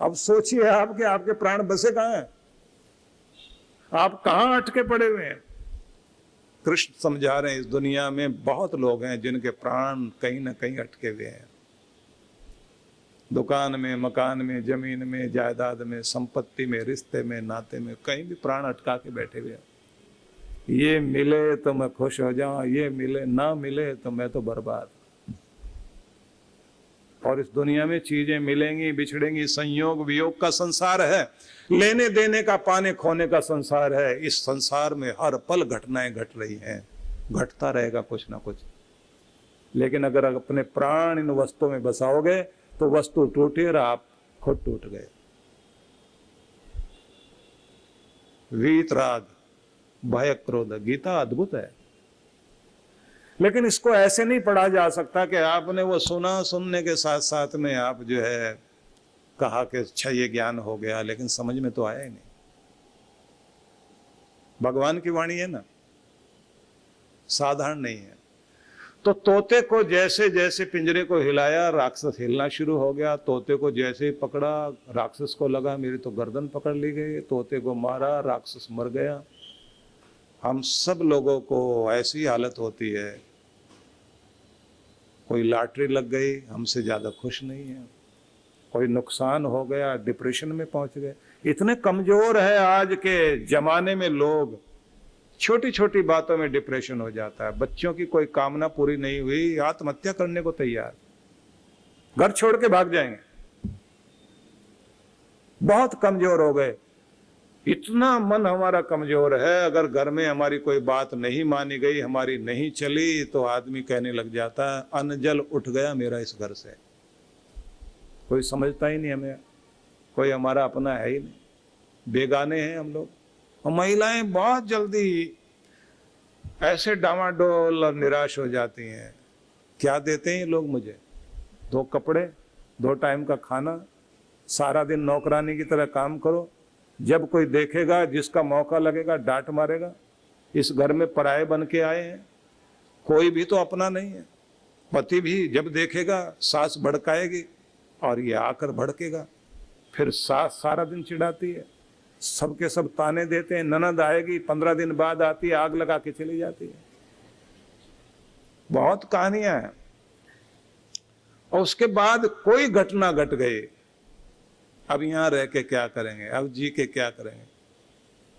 अब सोचिए आप कि आपके प्राण बसे कहां हैं, आप कहां अटके पड़े हुए हैं। कृष्ण समझा रहे हैं इस दुनिया में बहुत लोग हैं जिनके प्राण कहीं ना कहीं अटके हुए हैं, दुकान में, मकान में, जमीन में, जायदाद में, संपत्ति में, रिश्ते में, नाते में, कहीं भी प्राण अटका के बैठे हुए हैं। ये मिले तो मैं खुश हो जाऊं, ये मिले ना मिले तो मैं तो बर्बाद। और इस दुनिया में चीजें मिलेंगी बिछड़ेंगी, संयोग वियोग का संसार है, लेने देने का पाने खोने का संसार है। इस संसार में हर पल घटनाएं घट रही हैं, घटता रहेगा कुछ ना कुछ। लेकिन अगर अपने प्राण इन वस्तुओं में बसाओगे तो वस्तु टूटी और आप खुद टूट गए। वीतराग, भय, क्रोध, गीता अद्भुत है, लेकिन इसको ऐसे नहीं पढ़ा जा सकता कि आपने वो सुना, सुनने के साथ साथ में आप जो है कहा कि अच्छा ये ज्ञान हो गया, लेकिन समझ में तो आया ही नहीं। भगवान की वाणी है ना, साधारण नहीं है। तो तोते को जैसे जैसे पिंजरे को हिलाया, राक्षस हिलना शुरू हो गया। तोते को जैसे ही पकड़ा, राक्षस को लगा मेरी तो गर्दन पकड़ ली गई, तोते को मारा, राक्षस मर गया। हम सब लोगों को ऐसी हालत होती है, कोई लॉटरी लग गई, हमसे ज्यादा खुश नहीं है, कोई नुकसान हो गया, डिप्रेशन में पहुंच गए। इतने कमजोर है आज के जमाने में लोग, छोटी छोटी बातों में डिप्रेशन हो जाता है। बच्चों की कोई कामना पूरी नहीं हुई, आत्महत्या करने को तैयार, घर छोड़ के भाग जाएंगे। बहुत कमजोर हो गए, इतना मन हमारा कमजोर है। अगर घर में हमारी कोई बात नहीं मानी गई, हमारी नहीं चली, तो आदमी कहने लग जाता है अन्न जल उठ गया मेरा इस घर से। कोई समझता ही नहीं हमें, कोई हमारा अपना है ही नहीं, बेगाने हैं हम लोग। और महिलाएं बहुत जल्दी ऐसे डामाडोल और निराश हो जाती हैं। क्या देते हैं ये लोग मुझे? 2 कपड़े, 2 टाइम का खाना, सारा दिन नौकरानी की तरह काम करो, जब कोई देखेगा, जिसका मौका लगेगा डांट मारेगा। इस घर में पराये बन के आए हैं, कोई भी तो अपना नहीं है। पति भी जब देखेगा सास भड़काएगी और ये आकर भड़केगा, फिर सास सारा दिन चिढ़ाती है, सबके सब ताने देते हैं। ननद आएगी, 15 दिन बाद आती है, आग लगा के चली जाती है। बहुत कहानियां हैं। और उसके बाद कोई घटना घट गई, अब यहां रह के क्या करेंगे, अब जी के क्या करेंगे।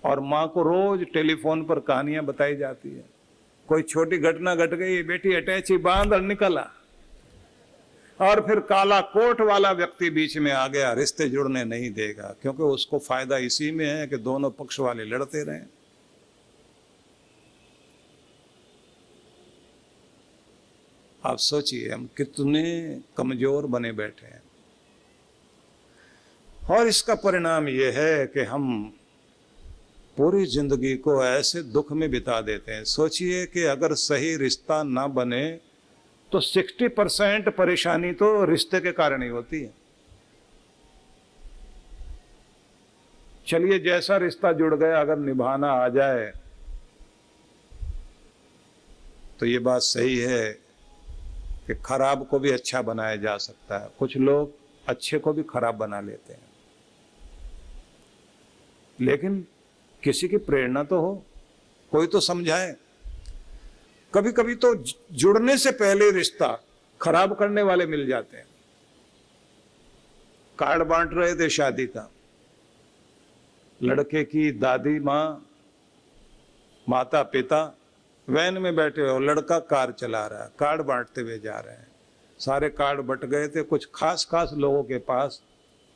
और माँ को रोज टेलीफोन पर कहानियां बताई जाती है। कोई छोटी घटना घट गई, बेटी अटैची बांध और निकला, और फिर काला कोट वाला व्यक्ति बीच में आ गया, रिश्ते जुड़ने नहीं देगा, क्योंकि उसको फायदा इसी में है कि दोनों पक्ष वाले लड़ते रहें। आप सोचिए हम कितने कमजोर बने बैठे हैं। और इसका परिणाम यह है कि हम पूरी जिंदगी को ऐसे दुख में बिता देते हैं। सोचिए कि अगर सही रिश्ता ना बने तो 60% परेशानी तो रिश्ते के कारण ही होती है। चलिए, जैसा रिश्ता जुड़ गया अगर निभाना आ जाए तो ये बात सही है कि खराब को भी अच्छा बनाया जा सकता है। कुछ लोग अच्छे को भी खराब बना लेते हैं, लेकिन किसी की प्रेरणा तो हो, कोई तो समझाए। कभी कभी तो जुड़ने से पहले रिश्ता खराब करने वाले मिल जाते हैं। कार्ड बांट रहे थे शादी का, लड़के की दादी माँ, माता पिता वैन में बैठे हो, लड़का कार चला रहा है, कार्ड बांटते हुए जा रहे हैं। सारे कार्ड बट गए थे, कुछ खास खास लोगों के पास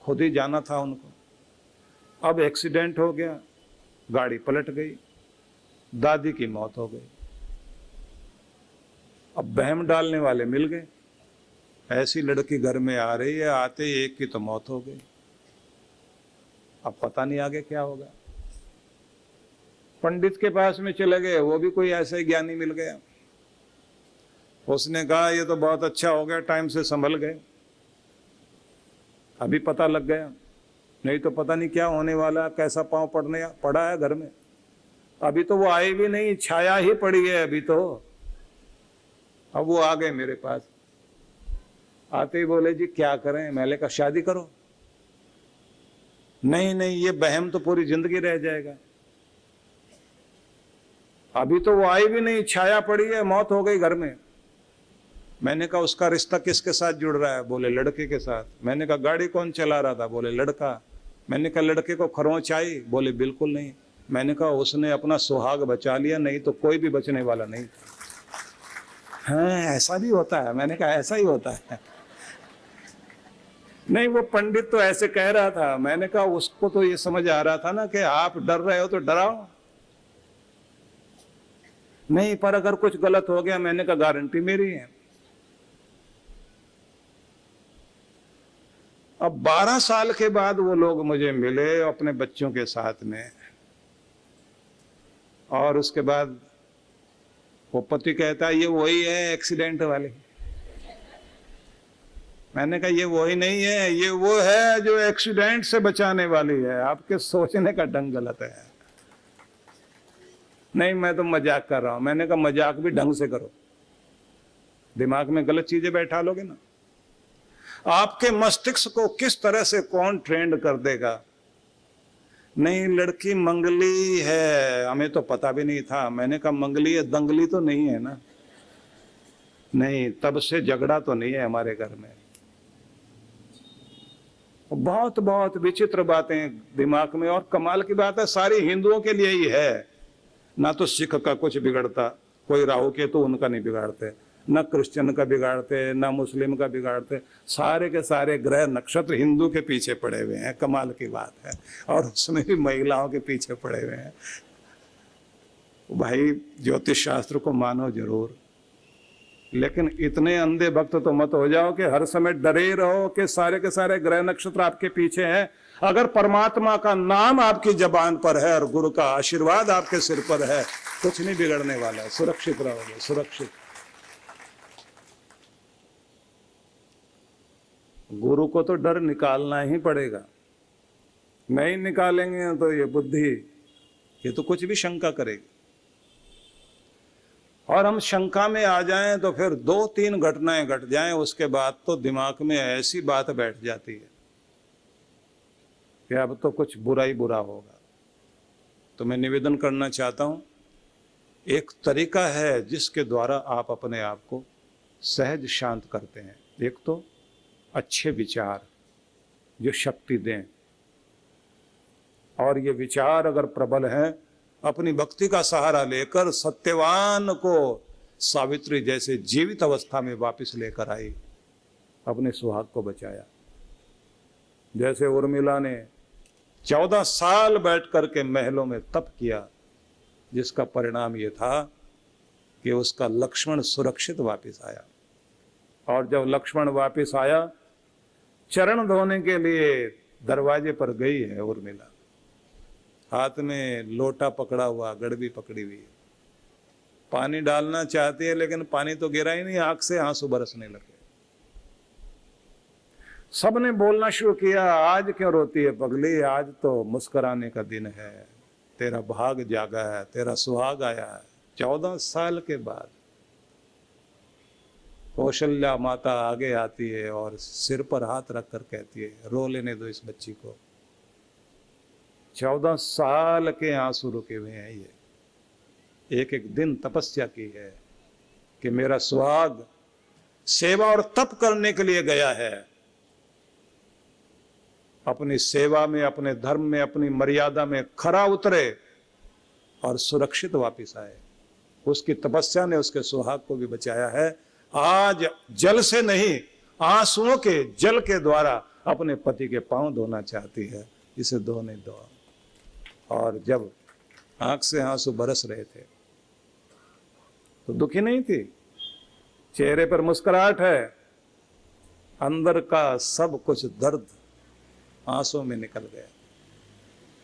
खुद ही जाना था उनको। अब एक्सीडेंट हो गया, गाड़ी पलट गई, दादी की मौत हो गई। अब बहम डालने वाले मिल गए, ऐसी लड़की घर में आ रही है, आते ही एक की तो मौत हो गई। अब पता नहीं आगे क्या होगा। पंडित के पास में चले गए, वो भी कोई ऐसा ही ज्ञानी मिल गया। उसने कहा ये तो बहुत अच्छा हो गया, टाइम से संभल गए, अभी पता लग गया, नहीं तो पता नहीं क्या होने वाला, कैसा पांव पड़ा है घर में। अभी तो वो आए भी नहीं, छाया ही पड़ी है अभी तो। अब वो आ गए मेरे पास, आते ही बोले जी क्या करें। मैंने कहा शादी करो। नहीं नहीं, ये बहम तो पूरी जिंदगी रह जाएगा। अभी तो वो आई भी नहीं, छाया पड़ी है, मौत हो गई घर में। मैंने कहा उसका रिश्ता किसके साथ जुड़ रहा है? बोले लड़के के साथ। मैंने कहा गाड़ी कौन चला रहा था? बोले लड़का। मैंने कहा लड़के को खरोंच आई? बोले बिल्कुल नहीं। मैंने कहा उसने अपना सुहाग बचा लिया, नहीं तो कोई भी बचने वाला नहीं था। हाँ ऐसा भी होता है। मैंने कहा ऐसा ही होता है। नहीं वो पंडित तो ऐसे कह रहा था। मैंने कहा उसको तो ये समझ आ रहा था ना कि आप डर रहे हो तो डराओ। नहीं पर अगर कुछ गलत हो गया, मैंने कहा गारंटी मेरी है। अब 12 साल के बाद वो लोग मुझे मिले अपने बच्चों के साथ में, और उसके बाद वो पति कहता है ये वही है एक्सीडेंट वाले। मैंने कहा ये वही नहीं है, ये वो है जो एक्सीडेंट से बचाने वाली है। आपके सोचने का ढंग गलत है। नहीं मैं तो मजाक कर रहा हूं। मैंने कहा मजाक भी ढंग से करो, दिमाग में गलत चीजें बैठा लोगे ना, आपके मस्तिष्क को किस तरह से कौन ट्रेंड कर देगा। नहीं लड़की मंगली है, हमें तो पता भी नहीं था। मैंने कहा मंगली है, दंगली तो नहीं है ना? नहीं, तब से झगड़ा तो नहीं है हमारे घर में। बहुत बहुत विचित्र बातें दिमाग में। और कमाल की बात है सारी हिंदुओं के लिए ही है। ना तो सिख का कुछ बिगड़ता, कोई राहु केतु उनका नहीं बिगाड़ते, न क्रिश्चियन का बिगाड़ते, न मुस्लिम का बिगाड़ते। सारे के सारे ग्रह नक्षत्र हिंदू के पीछे पड़े हुए हैं। कमाल की बात है। और उसमें भी महिलाओं के पीछे पड़े हुए हैं। भाई ज्योतिष शास्त्र को मानो जरूर, लेकिन इतने अंधे भक्त तो मत हो जाओ कि हर समय डरे रहो कि सारे के सारे ग्रह नक्षत्र आपके पीछे हैं। अगर परमात्मा का नाम आपकी जबान पर है और गुरु का आशीर्वाद आपके सिर पर है, कुछ नहीं बिगड़ने वाला है। सुरक्षित रहोगे, सुरक्षित। गुरु को तो डर निकालना ही पड़ेगा। नहीं निकालेंगे तो ये बुद्धि, ये तो कुछ भी शंका करेगी। और हम शंका में आ जाएं तो फिर 2-3 घटनाएं घट जाएं, उसके बाद तो दिमाग में ऐसी बात बैठ जाती है कि अब तो कुछ बुरा ही बुरा होगा। तो मैं निवेदन करना चाहता हूं, एक तरीका है जिसके द्वारा आप अपने आप को सहज शांत करते हैं। एक तो अच्छे विचार जो शक्ति दें, और ये विचार अगर प्रबल हैं, अपनी भक्ति का सहारा लेकर सत्यवान को सावित्री जैसे जीवित अवस्था में वापस लेकर आई, अपने सुहाग को बचाया। जैसे उर्मिला ने 14 साल बैठ करके महलों में तप किया, जिसका परिणाम ये था कि उसका लक्ष्मण सुरक्षित वापस आया। और जब लक्ष्मण वापस आया, चरण धोने के लिए दरवाजे पर गई है उर्मिला, हाथ में लोटा पकड़ा हुआ, गड़बी पकड़ी हुई, पानी डालना चाहती है लेकिन पानी तो गिरा ही नहीं, आंख से आंसू बरसने लगे। सबने बोलना शुरू किया, आज क्यों रोती है पगली, आज तो मुस्कुराने का दिन है, तेरा भाग जागा है, तेरा सुहाग आया है। 14 साल के बाद कौशल्या माता आगे आती है और सिर पर हाथ रखकर कहती है, रो लेने दो इस बच्ची को। 14 साल के आंसू रुके हुए हैं। ये एक एक दिन तपस्या की है कि मेरा सुहाग सेवा और तप करने के लिए गया है, अपनी सेवा में, अपने धर्म में, अपनी मर्यादा में खरा उतरे और सुरक्षित वापस आए। उसकी तपस्या ने उसके सुहाग को भी बचाया है। आज जल से नहीं, आंसुओं के जल के द्वारा अपने पति के पांव धोना चाहती है, इसे धोने दो। और जब आंख से आंसू बरस रहे थे तो दुखी नहीं थी, चेहरे पर मुस्कुराहट है, अंदर का सब कुछ दर्द आंसू में निकल गया।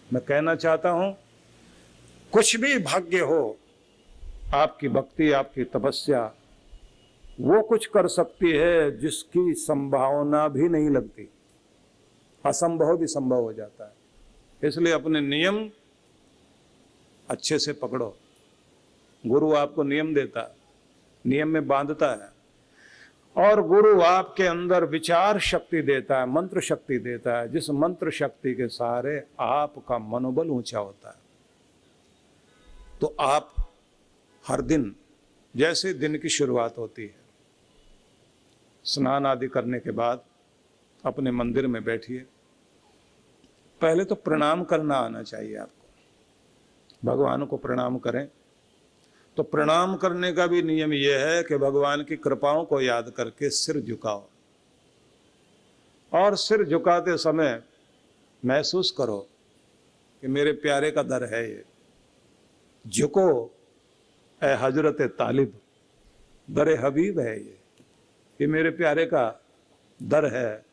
मैं कहना चाहता हूं, कुछ भी भाग्य हो, आपकी भक्ति, आपकी तपस्या वो कुछ कर सकती है जिसकी संभावना भी नहीं लगती। असंभव भी संभव हो जाता है। इसलिए अपने नियम अच्छे से पकड़ो। गुरु आपको नियम देता है, नियम में बांधता है। और गुरु आपके अंदर विचार शक्ति देता है, मंत्र शक्ति देता है, जिस मंत्र शक्ति के सहारे आपका मनोबल ऊंचा होता है। तो आप हर दिन, जैसे दिन की शुरुआत होती है, स्नान आदि करने के बाद अपने मंदिर में बैठिए। पहले तो प्रणाम करना आना चाहिए आपको, भगवान को प्रणाम करें। तो प्रणाम करने का भी नियम यह है कि भगवान की कृपाओं को याद करके सिर झुकाओ, और सिर झुकाते समय महसूस करो कि मेरे प्यारे का दर है ये। झुको ए हजरत तालिब, दर हबीब है ये मेरे प्यारे का दर है।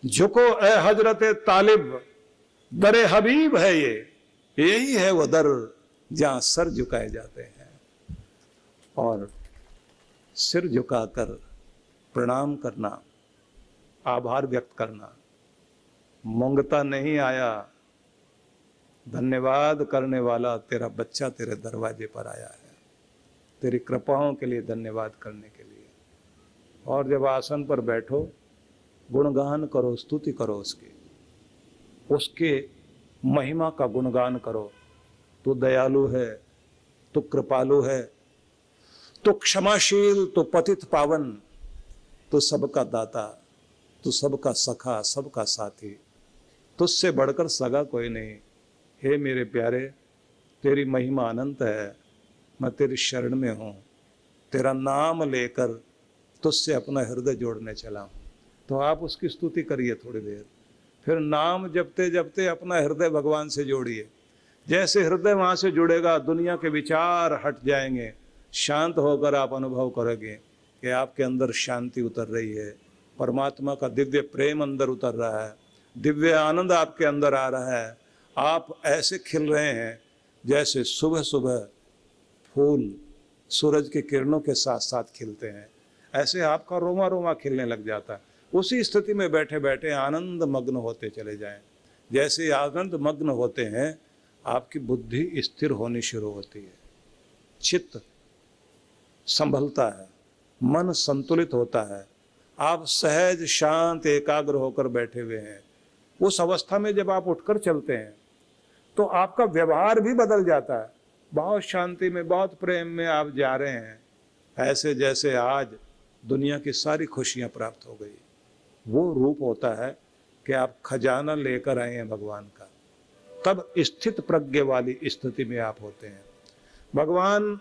झुको ए हजरत तालिब, दर हबीब है ये, यही है वो दर जहां सर झुकाए जाते हैं। और सिर झुकाकर प्रणाम करना, आभार व्यक्त करना, मांगता नहीं आया, धन्यवाद करने वाला तेरा बच्चा तेरे दरवाजे पर आया है, तेरी कृपाओं के लिए धन्यवाद करने के लिए। और जब आसन पर बैठो, गुणगान करो, स्तुति करो उसके महिमा का गुणगान करो। तू दयालु है, तू कृपालु है, तू क्षमाशील, तू पतित पावन, तू सबका दाता, तू सबका सखा, सबका साथी, तुझसे बढ़कर सगा कोई नहीं। हे मेरे प्यारे, तेरी महिमा अनंत है, मैं तेरी शरण में हूँ, तेरा नाम लेकर तुझसे अपना हृदय जोड़ने चला हूँ। तो आप उसकी स्तुति करिए थोड़ी देर, फिर नाम जपते जपते अपना हृदय भगवान से जोड़िए। जैसे हृदय वहाँ से जुड़ेगा, दुनिया के विचार हट जाएंगे, शांत होकर आप अनुभव करोगे कि आपके अंदर शांति उतर रही है, परमात्मा का दिव्य प्रेम अंदर उतर रहा है, दिव्य आनंद आपके अंदर आ रहा है। आप ऐसे खिल रहे हैं जैसे सुबह सुबह फूल सूरज की किरणों के साथ साथ खिलते हैं, ऐसे आपका रोमा रोमा खिलने लग जाता है। उसी स्थिति में बैठे बैठे आनंद मग्न होते चले जाएं। जैसे आनंद मग्न होते हैं, आपकी बुद्धि स्थिर होनी शुरू होती है, चित्त संभलता है, मन संतुलित होता है, आप सहज शांत एकाग्र होकर बैठे हुए हैं। उस अवस्था में जब आप उठकर चलते हैं तो आपका व्यवहार भी बदल जाता है। बहुत शांति में, बहुत प्रेम में आप जा रहे हैं, ऐसे जैसे आज दुनिया की सारी खुशियां प्राप्त हो गई। वो रूप होता है कि आप खजाना लेकर आए हैं भगवान का, तब स्थित प्रज्ञ वाली स्थिति में आप होते हैं। भगवान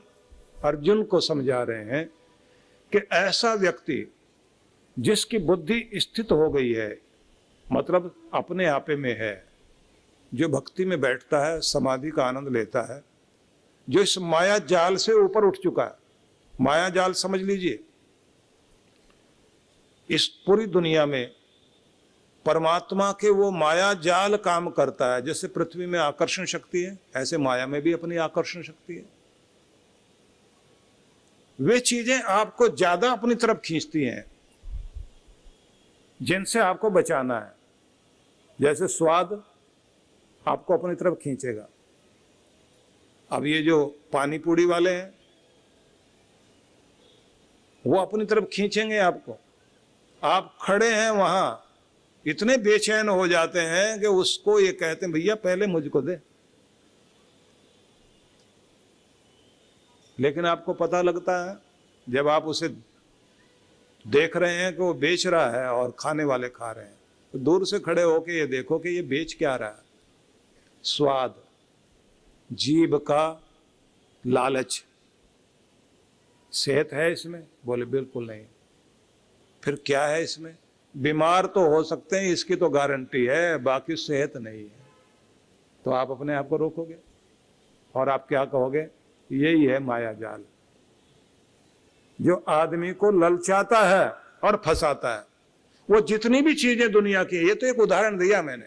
अर्जुन को समझा रहे हैं कि ऐसा व्यक्ति जिसकी बुद्धि स्थित हो गई है, मतलब अपने आपे में है, जो भक्ति में बैठता है, समाधि का आनंद लेता है, जो इस माया जाल से ऊपर उठ चुका है। माया जाल समझ लीजिए, इस पूरी दुनिया में परमात्मा के वो माया जाल काम करता है। जैसे पृथ्वी में आकर्षण शक्ति है, ऐसे माया में भी अपनी आकर्षण शक्ति है। वे चीजें आपको ज्यादा अपनी तरफ खींचती हैं जिनसे आपको बचाना है। जैसे स्वाद आपको अपनी तरफ खींचेगा। अब ये जो पानी पूड़ी वाले हैं, वो अपनी तरफ खींचेंगे आपको। आप खड़े हैं वहां, इतने बेचैन हो जाते हैं कि उसको ये कहते हैं भैया पहले मुझको दे। लेकिन आपको पता लगता है जब आप उसे देख रहे हैं कि वो बेच रहा है और खाने वाले खा रहे हैं, तो दूर से खड़े होके ये देखो कि ये बेच क्या रहा है। स्वाद, जीभ का लालच। सेहत है इसमें? बोले बिल्कुल नहीं। फिर क्या है इसमें? बीमार तो हो सकते हैं, इसकी तो गारंटी है, बाकी सेहत नहीं है। तो आप अपने आप को रोकोगे और आप क्या कहोगे? यही है माया जाल जो आदमी को ललचाता है और फंसाता है। वो जितनी भी चीजें दुनिया की, ये तो एक उदाहरण दिया मैंने,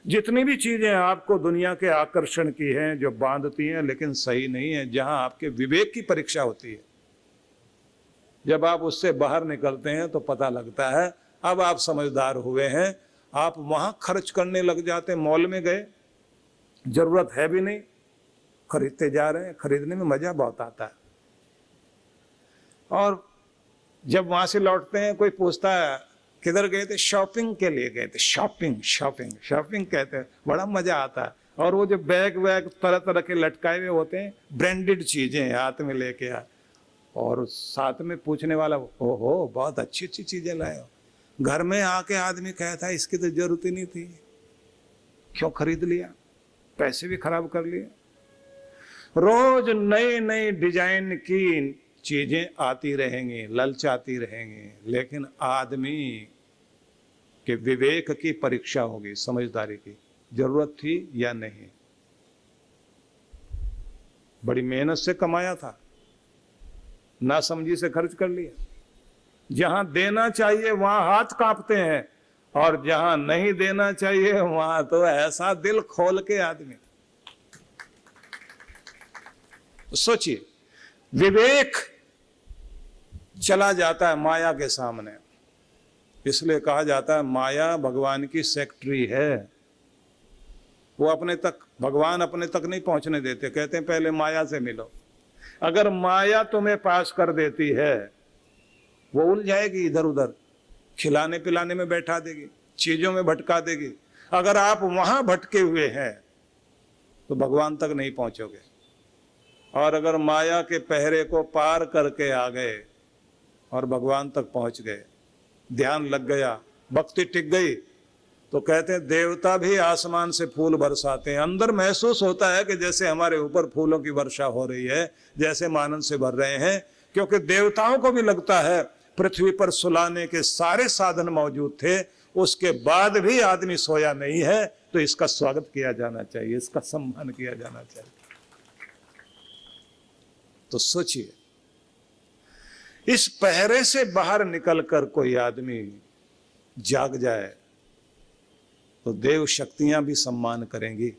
जितनी भी चीजें आपको दुनिया के आकर्षण की हैं, जो बांधती हैं लेकिन सही नहीं है, जहां आपके विवेक की परीक्षा होती है, जब आप उससे बाहर निकलते हैं तो पता लगता है अब आप समझदार हुए हैं। आप वहां खर्च करने लग जाते हैं। मॉल में गए, जरूरत है भी नहीं, खरीदते जा रहे हैं। खरीदने में मजा बहुत आता है। और जब वहां से लौटते हैं कोई पूछता है किधर गए थे, शॉपिंग के लिए गए थे। शॉपिंग शॉपिंग शॉपिंग कहते हैं, बड़ा मजा आता है। और वो जो बैग वैग तरह तरह के लटकाए हुए होते हैं, ब्रांडेड चीजें हाथ में लेके आ, और साथ में पूछने वाला, ओहो बहुत अच्छी अच्छी चीजें लाए हो। घर में आके आदमी कहता है इसकी तो जरूरत ही नहीं थी, क्यों खरीद लिया, पैसे भी खराब कर लिए। रोज नई नई डिजाइन की चीजें आती रहेंगी, ललचाती रहेंगी, लेकिन आदमी के विवेक की परीक्षा होगी, समझदारी की, जरूरत थी या नहीं। बड़ी मेहनत से कमाया था, नासमझी से खर्च कर लिया। जहां देना चाहिए वहां हाथ कांपते हैं, और जहां नहीं देना चाहिए वहां तो ऐसा दिल खोल के आदमी। सोचिए, विवेक चला जाता है माया के सामने। इसलिए कहा जाता है माया भगवान की सेक्रेटरी है। वो अपने तक, भगवान अपने तक नहीं पहुंचने देते, कहते हैं पहले माया से मिलो। अगर माया तुम्हें पास कर देती है, वो उलझाएगी इधर उधर, खिलाने पिलाने में बैठा देगी, चीजों में भटका देगी। अगर आप वहां भटके हुए हैं तो भगवान तक नहीं पहुंचोगे। और अगर माया के पहरे को पार करके आ गए और भगवान तक पहुंच गए, ध्यान लग गया, भक्ति टिक गई, तो कहते हैं देवता भी आसमान से फूल बरसाते हैं। अंदर महसूस होता है कि जैसे हमारे ऊपर फूलों की वर्षा हो रही है, जैसे मानन से भर रहे हैं। क्योंकि देवताओं को भी लगता है पृथ्वी पर सुलाने के सारे साधन मौजूद थे, उसके बाद भी आदमी सोया नहीं है, तो इसका स्वागत किया जाना चाहिए, इसका सम्मान किया जाना चाहिए। तो सोचिए, इस पहरे से बाहर निकलकर कोई आदमी जाग जाए तो देव शक्तियां भी सम्मान करेंगी।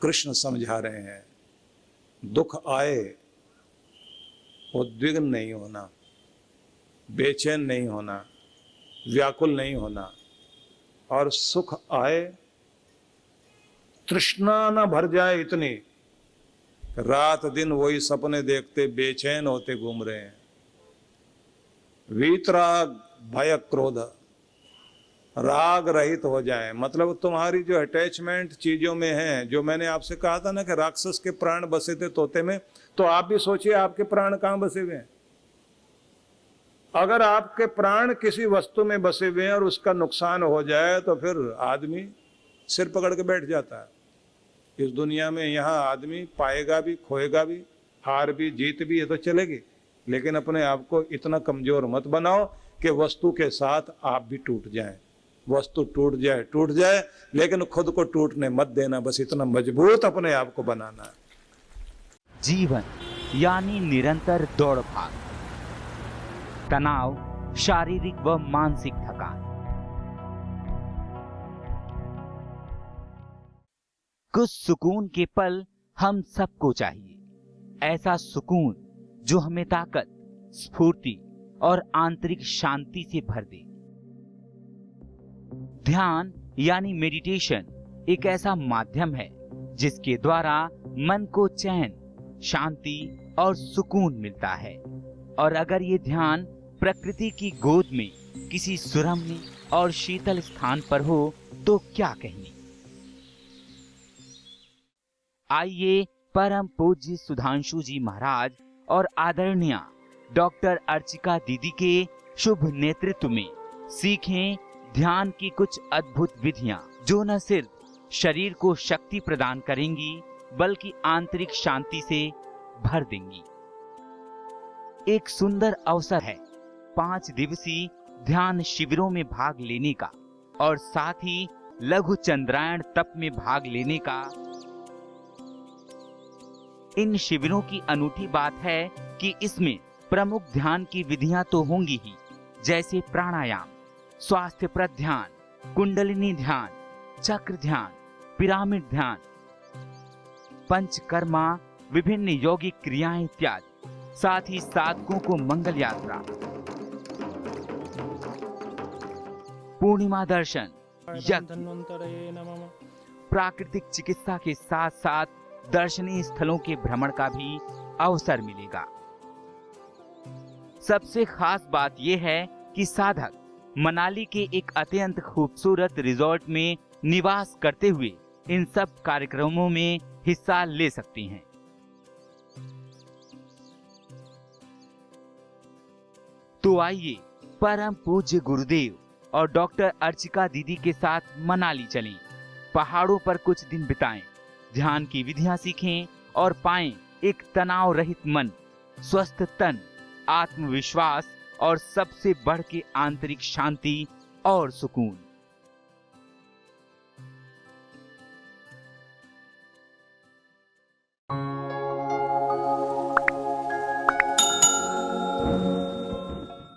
कृष्ण समझा रहे हैं, दुख आए उद्विग्न नहीं होना, बेचैन नहीं होना, व्याकुल नहीं होना, और सुख आए तृष्णा न भर जाए इतनी, रात दिन वही सपने देखते बेचैन होते घूम रहे हैं। वीतराग भय क्रोध, राग रहित हो जाए। मतलब तुम्हारी जो अटैचमेंट चीजों में है, जो मैंने आपसे कहा था ना कि राक्षस के प्राण बसे थे तोते में, तो आप भी सोचिए आपके प्राण कहां बसे हुए हैं। अगर आपके प्राण किसी वस्तु में बसे हुए हैं और उसका नुकसान हो जाए तो फिर आदमी सिर पकड़ के बैठ जाता है। इस दुनिया में यहाँ आदमी पाएगा भी, खोएगा भी, हार भी, जीत भी, ये तो चलेगी, लेकिन अपने आप को इतना कमजोर मत बनाओ कि वस्तु के साथ आप भी टूट जाएं। वस्तु टूट जाए, लेकिन खुद को टूटने मत देना, बस इतना मजबूत अपने आप को बनाना है। जीवन यानी निरंतर दौड़ भाग, तनाव, शारीरिक व मानसिक थकान। कुछ सुकून के पल हम सबको चाहिए, ऐसा सुकून जो हमें ताकत, स्फूर्ति और आंतरिक शांति से भर दे। ध्यान यानी मेडिटेशन एक ऐसा माध्यम है जिसके द्वारा मन को चैन, शांति और सुकून मिलता है। और अगर ये ध्यान प्रकृति की गोद में किसी सुरम्य और शीतल स्थान पर हो तो क्या कहने। आइए परम पूज्य सुधांशु जी महाराज और आदरणीय डॉक्टर अर्चिका दीदी के शुभ नेतृत्व में सीखें ध्यान की कुछ अद्भुत विधियां, जो न सिर्फ शरीर को शक्ति प्रदान करेंगी बल्कि आंतरिक शांति से भर देंगी। एक सुंदर अवसर है 5 दिवसीय ध्यान शिविरों में भाग लेने का और साथ ही लघु चंद्रायण तप में भाग लेने का। इन शिविरों की अनूठी बात है कि इसमें प्रमुख ध्यान की विधियां तो होंगी ही, जैसे प्राणायाम, स्वास्थ्यप्रद ध्यान, कुंडलिनी ध्यान, चक्र ध्यान, पिरामिड ध्यान, पंचकर्मा, विभिन्न यौगिक क्रियाएं इत्यादि। साथ ही साधकों को मंगल यात्रा, पूर्णिमा दर्शन, प्राकृतिक चिकित्सा के साथ साथ दर्शनीय स्थलों के भ्रमण का भी अवसर मिलेगा। सबसे खास बात यह है कि साधक मनाली के एक अत्यंत खूबसूरत रिजॉर्ट में निवास करते हुए इन सब कार्यक्रमों में हिस्सा ले सकते हैं। तो आइए परम पूज्य गुरुदेव और डॉक्टर अर्चिका दीदी के साथ मनाली चलें, पहाड़ों पर कुछ दिन बिताएं, ध्यान की विधियां सीखें और पाएं एक तनाव रहित मन, स्वस्थ तन, आत्मविश्वास और सबसे बढ़ के आंतरिक शांति और सुकून।